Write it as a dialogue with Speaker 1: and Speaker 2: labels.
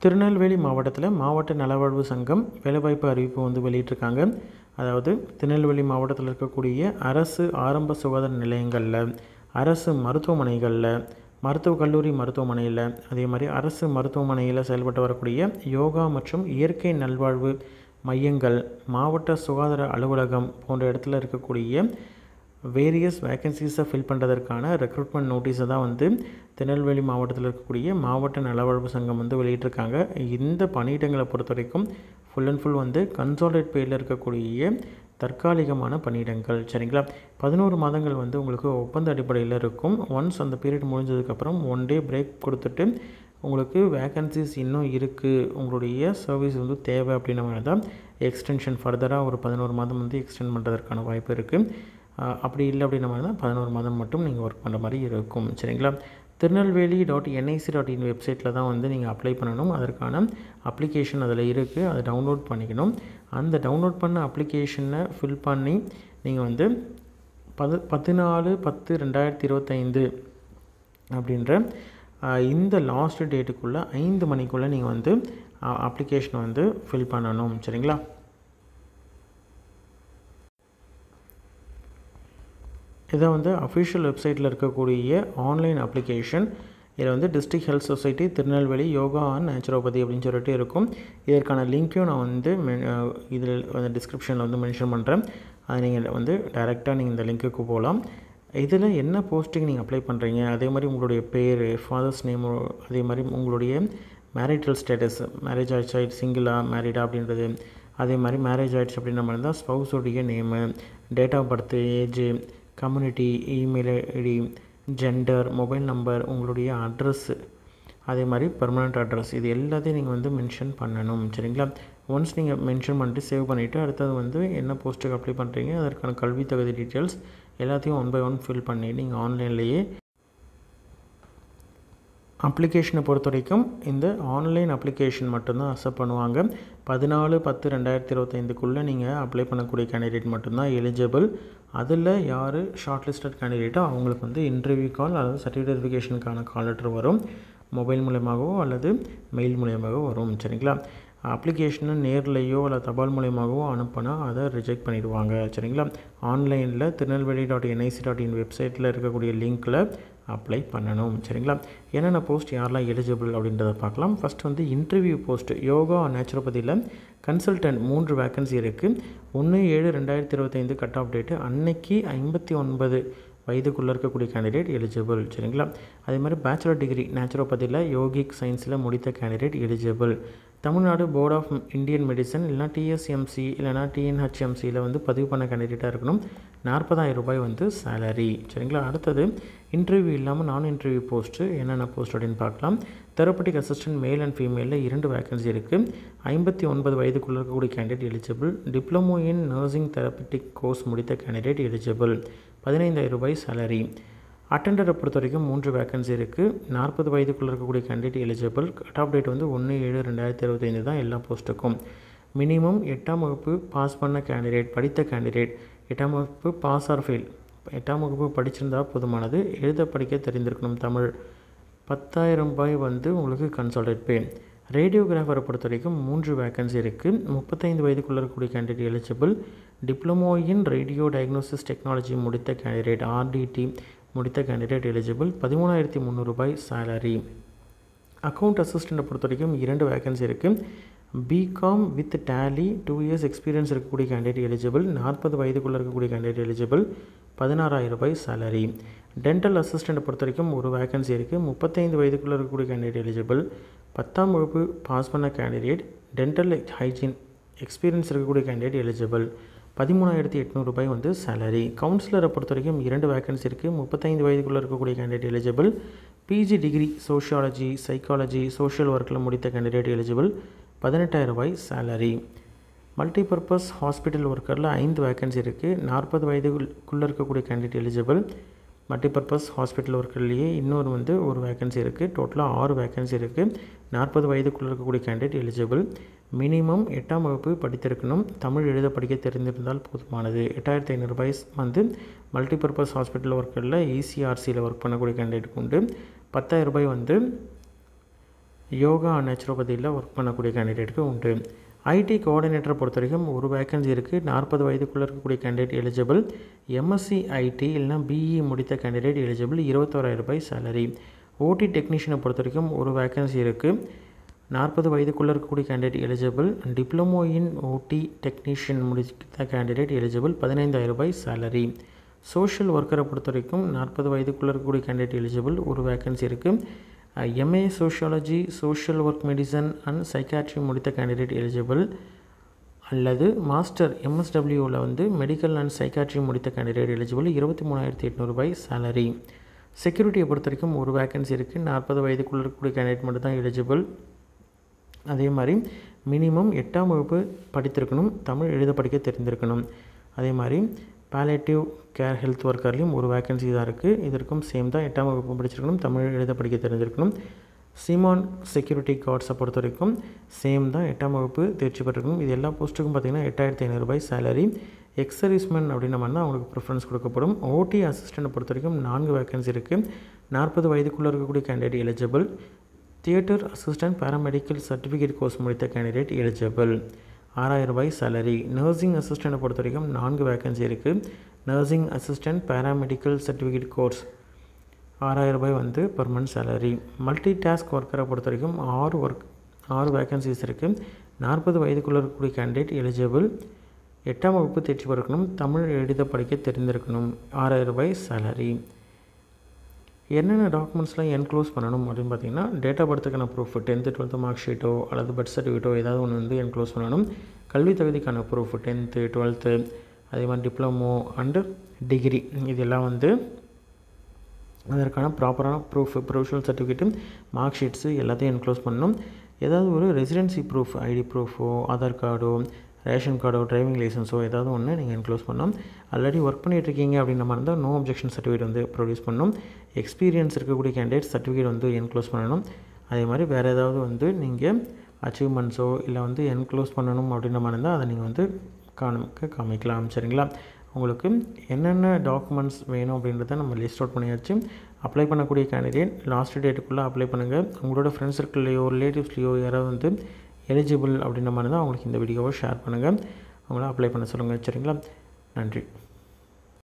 Speaker 1: திருநெல்வேலி மாவட்டத்தில் மாவட்ட நலவாழ்வு சங்கம் வேலைவாய்ப்பு அறிவிப்பு வந்து வெளியிட்டிருக்காங்க. அதாவது திருநெல்வேலி மாவட்டத்தில் இருக்கக்கூடிய அரசு ஆரம்ப சுகாதார நிலையங்களில், அரசு மருத்துவமனைகளில், மருத்துவக் கல்லூரி மருத்துவமனையில், அதே மாதிரி அரசு மருத்துவமனையில் செயல்பட்டு வரக்கூடிய யோகா மற்றும் இயற்கை நல்வாழ்வு மையங்கள், மாவட்ட சுகாதார அலுவலகம் போன்ற இடத்துல இருக்கக்கூடிய வேரியஸ் வேக்கன்சிஸை ஃபில் பண்ணுறதற்கான ரெக்ரூட்மெண்ட் நோட்டீஸை தான் வந்து திருநெல்வேலி மாவட்டத்தில் இருக்கக்கூடிய மாவட்ட நலவாழ்வு சங்கம் வந்து வெளியிட்டிருக்காங்க. இந்த பணியிடங்களை பொறுத்த வரைக்கும் ஃபுல் அண்ட் ஃபுல் வந்து கன்சாலிடேட் பேயில் இருக்கக்கூடிய தற்காலிகமான பணியிடங்கள். சரிங்களா, 11 மாதங்கள் வந்து உங்களுக்கு ஒப்பந்த அடிப்படையில் இருக்கும். ஒன்ஸ் அந்த பீரியட் முடிஞ்சதுக்கப்புறம் 1 டே பிரேக் கொடுத்துட்டு உங்களுக்கு வேக்கன்சிஸ் இன்னும் இருக்குது, உங்களுடைய சர்வீஸ் வந்து தேவை அப்படின்ன மாதிரி தான் எக்ஸ்டென்ஷன் ஃபர்தராக ஒரு 11 மாதம் வந்து எக்ஸ்டெண்ட் பண்ணுறதுக்கான வாய்ப்பு இருக்குது. அப்படி இல்லை அப்படின்ற மாதிரி தான் 11 மாதம் மட்டும் நீங்கள் ஒர்க் பண்ணுற மாதிரி இருக்கும். சரிங்களா, திருநெல்வேலி.nic.in வெப்சைட்டில் தான் வந்து நீங்கள் அப்ளை பண்ணணும். அதற்கான அப்ளிகேஷன் அதில் இருக்குது, அதை டவுன்லோட் பண்ணிக்கணும். அந்த டவுன்லோட் பண்ண அப்ளிகேஷனை ஃபில் பண்ணி நீங்கள் வந்து 14/10/2025 அப்படின்ற இந்த லாஸ்ட் டேட்டுக்குள்ளே 5 மணிக்குள்ளே நீங்கள் வந்து அப்ளிகேஷனை வந்து ஃபில் பண்ணணும். சரிங்களா, இதை வந்து அஃபிஷியல் வெப்சைட்டில் இருக்கக்கூடிய ஆன்லைன் அப்ளிகேஷன். இதில் வந்து district health society Tirunelveli yoga and naturopathy அப்படின்னு சொல்லிட்டு இருக்கும். இதற்கான லிங்க்கையும் நான் வந்து இதில் வந்து டிஸ்கிரிப்ஷனில் வந்து மென்ஷன் பண்ணுறேன். அதை நீங்கள் வந்து டைரெக்டாக நீங்கள் இந்த லிங்க்குக்கு போகலாம். இதில் என்ன போஸ்ட்டுக்கு நீங்கள் அப்ளை பண்ணுறீங்க, அதே மாதிரி உங்களுடைய பேர், ஃபாதர்ஸ் நேமு, அதே மாதிரி உங்களுடைய மேரிட்டல் ஸ்டேட்டஸ், மேரேஜ் ஆயிடுச்சா, சிங்கிளா மேரிடா அப்படின்றது, அதே மாதிரி மேரேஜ் ஆகிடுச்சு அப்படின்ற மாதிரி தான் ஸ்பௌஸோடைய name, date of birth, age, community, email ID, gender, mobile number, உங்களுடைய அட்ரஸ்ஸு, அதே மாதிரி பெர்மனண்ட் அட்ரஸ், இது எல்லாத்தையும் நீங்கள் வந்து மென்ஷன் பண்ணணும். சரிங்களா, ஒன்ஸ் நீங்கள் மென்ஷன் பண்ணிட்டு சேவ் பண்ணிவிட்டு அடுத்தது வந்து என்ன போஸ்ட்டுக்கு அப்ளை பண்ணுறீங்க, அதற்கான கல்வி தகுதி டீட்டெயில்ஸ் எல்லாத்தையும் 1 by 1 ஃபில் பண்ணி நீங்கள் ஆன்லைன்லேயே அப்ளிகேஷனை பொறுத்த வரைக்கும் இந்த ஆன்லைன் அப்ளிகேஷன் மட்டும்தான் அக்செப்ட் பண்ணுவாங்க. 14/10/2025 நீங்கள் அப்ளை பண்ணக்கூடிய கேண்டிடேட் மட்டும்தான் எலிஜிபிள். அதில் யார் ஷார்ட் லிஸ்டட் கேண்டிடேட்டோ அவங்களுக்கு வந்து இன்டர்வியூ கால் அல்லது சர்டிஃபிகேட் வெரிஃபிகேஷனுக்கான கால் லெட்டர் வரும். மொபைல் மூலமாகவோ அல்லது மெயில் மூலமாகவோ வரும். சரிங்களா, அப்ளிகேஷனை நேர்லையோ அல்லது தபால் மூலமாகவோ அனுப்பினா அதை ரிஜெக்ட் பண்ணிடுவாங்க. சரிங்களா, ஆன்லைனில் திருநெல்வேலி.nic.in வெப்சைட்டில் இருக்கக்கூடிய லிங்க்கில் அப்ளை பண்ணணும். சரிங்களா, என்னென்ன போஸ்ட் யாரெல்லாம் எலிஜிபிள் அப்படின்றத பார்க்கலாம். ஃபஸ்ட் வந்து இன்டர்வியூ போஸ்ட் யோகா நேச்சுரோபதியில் கன்சல்டன்ட் 3 வேக்கன்சி இருக்குது. 1/7/2025 கட் ஆஃப் டேட்டு. அன்னைக்கு 59 வயதுக்குள்ளே இருக்கக்கூடிய கேண்டிடேட் எலிஜிபிள். சரிங்களா, அதே மாதிரி பேச்சுலர் டிகிரி நேச்சுரோபதியில் யோகிக் சயின்ஸில் முடித்த candidate eligible. Tamil Nadu board of Indian medicine இல்லைனா TSMC இல்லைனா TNHMCயில் வந்து பதிவு பண்ண கேண்டிடேட்டாக இருக்கணும். 40,000 ரூபாய் வந்து சேலரி. சரிங்களா, அடுத்தது இன்டர்வியூ இல்லாமல் நான் இன்டர்வியூ போஸ்ட்டு என்னென்ன போஸ்ட் அப்படின்னு பார்க்கலாம். தெரப்பட்டிக் அசிஸ்டன்ட் மேல் அண்ட் ஃபீமேலில் 2 வேக்கன்சி இருக்குது. 59 வயதுக்குள்ளே இருக்கக்கூடிய candidate eligible. Diploma in nursing therapeutic course முடித்த கேண்டிடேட் எலிஜிபிள். 15,000 ரூபாய் சேலரி. அட்டெண்டரை பொறுத்த வரைக்கும் 3 வேக்கன்சி இருக்குது. 40 வயதுக்குள்ளே இருக்கக்கூடிய candidate eligible. Cut off date வந்து 1/7/2025 தான் எல்லா போஸ்ட்டுக்கும். மினிமம் 8ஆம் வகுப்பு பாஸ் பண்ண கேண்டிடேட், படித்த கேண்டிடேட், 8ஆம் வகுப்பு பாஸ் ஆர் ஃபெயில், 8ஆம் வகுப்பு படிச்சிருந்தால் போதுமானது, எழுத படிக்க தெரிந்திருக்கணும் தமிழ். 10,000 ரூபாய் வந்து உங்களுக்கு கன்சல்டேட் பே. ரேடியோகிராஃபரை பொறுத்த வரைக்கும் 3 வேக்கன்சி இருக்குது. 35 வயதுக்குள்ளே இருக்கக்கூடிய candidate eligible. Diploma in radio diagnosis technology முடித்த கேண்டிடேட், RDT முடித்த கேண்டிடேட் எலிஜிபிள். 13,300 ரூபாய் சேலரி. அக்கௌண்ட் அசிஸ்டண்ட்டை பொறுத்த வரைக்கும் 2 வேக்கன்சி இருக்குது. BCom with Tally 2 years experience இருக்கக்கூடிய கேண்டிடேட் எலிஜிபிள். 40 வயதுக்குள்ளே இருக்கக்கூடிய கேண்டிடேட் எலிஜிபிள். 16,000 ரூபாய் சேலரி. டென்டல் அசிஸ்டண்ட்டை பொறுத்த வரைக்கும் 1 வேக்கன்சி இருக்குது. 35 வயதுக்குள்ளே இருக்கக்கூடிய கேண்டிடேட் எலிஜிபிள். 10ஆம் வகுப்பு பாஸ் பண்ண கேண்டிடேட், டென்டல் ஹைஜீன் எக்ஸ்பீரியன்ஸ் இருக்கக்கூடிய கேண்டிடேட் எலிஜிபிள். 13,800 ரூபாய் வந்து சேலரி. கவுன்சிலரை பொறுத்த வரைக்கும் 2 வேக்கன்சி இருக்குது. 35 வயதுக்குள்ளே இருக்கக்கூடிய candidate eligible. PG degree sociology, psychology, social ஒர்க்கில் முடித்த கேண்டிடேட் எலிஜிபிள். 18,000 ரூபாய் சேலரி. மல்டிபர்பஸ் ஹாஸ்பிட்டல் ஒர்க்கரில் 5 வேக்கன்சி இருக்குது. 40 வயதுக்குள்ளே இருக்கக்கூடிய கேண்டிடேட் எலிஜிபிள். மல்டிபர்பஸ் ஹாஸ்பிட்டல் ஒர்க்கர்லேயே இன்னொரு வந்து ஒரு வேக்கன்சி இருக்குது. டோட்டலாக 6 வேக்கன்சி இருக்குது. 40 வயதுக்குள்ளே இருக்கக்கூடிய கேண்டிடேட் எலிஜிபிள். மினிமம் 8ஆம் வகுப்பு படித்திருக்கணும். தமிழ் எழுத படிக்க தெரிந்திருந்தால் போதுமானது. 8,500 ரூபாய் வந்து மல்டிபர்பஸ் ஹாஸ்பிட்டல் ஒர்க்கரில் ECRCயில் ஒர்க் பண்ணக்கூடிய கேண்டிடேட்டுக்கு உண்டு. 10,000 ரூபாய் வந்து யோகா நேச்சுரோபதியில் ஒர்க் பண்ணக்கூடிய கேண்டிடேட்டுக்கு உண்டு. ஐடி கோஆர்டினேட்டரை பொறுத்த வரைக்கும் ஒரு வேக்கன்சி இருக்குது. 40 வயதுக்குள்ளே இருக்கக்கூடிய கேண்டிடேட் எலிஜிபிள். எம்எஸ்சி ஐடி இல்லைனா பிஇ முடித்த கேண்டிடேட் எலிஜிபிள். 21,000 ரூபாய் சேலரி. ஓடி டெக்னீஷியனை பொறுத்த வரைக்கும் ஒரு வேக்கன்சி இருக்குது. 40 வயதுக்குள்ளே இருக்கக்கூடிய கேண்டிடேட் எலிஜிபிள். டிப்ளமோ இன் ஓடி டெக்னீஷியன் முடித்த கேண்டிடேட் எலிஜிபிள். 15,000 ரூபாய் சேலரி. சோஷியல் ஒர்க்கரை பொறுத்த வரைக்கும் 40 வயதுக்குள்ளே இருக்கக்கூடிய கேண்டிடேட் எலிஜிபிள். ஒரு வேக்கன்சி இருக்குது. MA sociology, social work medicine and psychiatry முடித்த கேண்டிடேட் எலிஜிபிள். அல்லது மாஸ்டர் எம்எஸ்டபிள்யூவில் வந்து மெடிக்கல் அண்ட் சைக்காட்ரி முடித்த கேண்டிடேட் எலிஜிபிள். 23,800 ரூபாய் சேலரி. செக்யூரிட்டியை பொறுத்த வரைக்கும் ஒரு வேக்கன்சி இருக்குது. 40 வயதுக்குள்ளே இருக்கக்கூடிய கேண்டிடேட் மட்டும் தான் எலிஜிபிள். அதே மாதிரி மினிமம் 8ஆம் வகுப்பு படித்திருக்கணும். தமிழ் எழுத படிக்க தெரிந்திருக்கணும். அதே மாதிரி பாலியேட்டிவ் கேர் ஹெல்த் ஒர்க்கர்லேயும் ஒரு வேக்கன்சி தான் இருக்குது. இதற்கும் சேம் தான். 8ஆம் வகுப்பு படிச்சிருக்கணும். தமிழ் எழுத படிக்க தெரிஞ்சிருக்கணும். சீமான் செக்யூரிட்டி கார்ட்ஸை பொறுத்த வரைக்கும் சேம் தான். 8ஆம் வகுப்பு தேர்ச்சி பெற்றிருக்கணும். இது எல்லா போஸ்ட்டுக்கும் பார்த்திங்கன்னா 8,500 ரூபாய் சேலரி. எக்ஸர்வீஸ்மேன் அப்படின்ற மாதிரி தான் அவங்களுக்கு ப்ரிஃபரன்ஸ் கொடுக்கப்படும். ஓடி அசிஸ்டண்ட்டை பொறுத்த வரைக்கும் 4 வேக்கன்சி இருக்குது. 40 வயதுக்குள்ளே இருக்கக்கூடிய candidate eligible. Theatre assistant paramedical certificate course முடித்த கேண்டிடேட் எலிஜிபிள். 6,000 ரூபாய் சேலரி. நர்சிங் அசிஸ்டண்ட்டை பொறுத்த வரைக்கும் 4 வேக்கன்சி இருக்குது. Nursing assistant paramedical certificate course 6,000 ரூபாய் வந்து பர்மனன்ட் சேலரி. மல்டி டாஸ்க் ஒர்க்கரை பொறுத்த வரைக்கும் 6 வேக்கன்சிஸ் இருக்குது. 40 வயதுக்குள்ளே இருக்கக்கூடிய கேண்டிடேட் எலிஜிபிள். 8ஆம் வகுப்பு தேர்ச்சி பெற்றிருக்கணும். தமிழ் எழுத படிக்க தெரிந்திருக்கணும். 6,000 ரூபாய் சேலரி. என்னென்ன டாக்குமெண்ட்ஸ்லாம் என்க்ளோஸ் பண்ணணும் அப்படின்னு பார்த்தீங்கன்னா, டேட் ஆஃப் பர்த்துக்கான ப்ரூஃப், 10th 12th மார்க் ஷீட்டோ அல்லது பர்த் சர்டிஃபிகேட்டோ ஏதாவது ஒன்று வந்து என்க்ளோஸ் பண்ணணும். கல்வி தகுதிக்கான ப்ரூஃப் 10th 12th அதே மாதிரி டிப்ளமோ அண்டு டிகிரி இதெல்லாம் வந்து அதற்கான ப்ராப்பரான ப்ரொவிஷனல் சர்டிஃபிகேட்டு, மார்க் ஷீட்ஸு எல்லாத்தையும் என்க்ளோஸ் பண்ணணும். ஏதாவது ஒரு ரெசிடென்சி ப்ரூஃப், ஐடி ப்ரூஃபோ, ஆதார் கார்டோ, ரேஷன் கார்டோ, டிரைவிங் லைசன்ஸோ ஏதாவது ஒன்று நீங்கள் என்க்ளோஸ் பண்ணணும். ஆல்ரெடி ஒர்க் பண்ணிகிட்ருக்கீங்க அப்படின்ற மாதிரி இருந்தால் நோ அப்ஜெக்ஷன் சர்டிஃபிகேட் வந்து ப்ரொடியூஸ் பண்ணணும். எக்ஸ்பீரியன்ஸ் இருக்கக்கூடிய கேண்டிடேட் சர்டிஃபிகேட் வந்து என்க்ளோஸ் பண்ணணும். அதே மாதிரி வேறு ஏதாவது வந்து நீங்கள் அச்சீவ்மெண்ட்ஸோ இல்லை வந்து என்க்ளோஸ் பண்ணணும் அப்படின்ற மாதிரி இருந்தால் அதை நீங்கள் வந்து காமிக்கலாம். சரிங்களா? உங்களுக்கு என்னென்ன டாக்குமெண்ட்ஸ் வேணும் அப்படின்றத நம்ம லிஸ்ட் அவுட் பண்ணியாச்சு. அப்ளை பண்ணக்கூடிய கேண்டிடேட் லாஸ்ட் டேட்டுக்குள்ளே அப்ளை பண்ணுங்கள். உங்களோட ஃப்ரெண்ட்ஸ் சர்க்கிள்லையோ ரிலேட்டிவ்ஸ்லையோ யாராவது வந்து எலிஜிபிள் அப்படின்ற மாதிரி தான் அவங்களுக்கு இந்த வீடியோவை ஷேர் பண்ணுங்கள். அவங்கள அப்ளை பண்ண சொல்லுங்கள். சரிங்களா? நன்றி.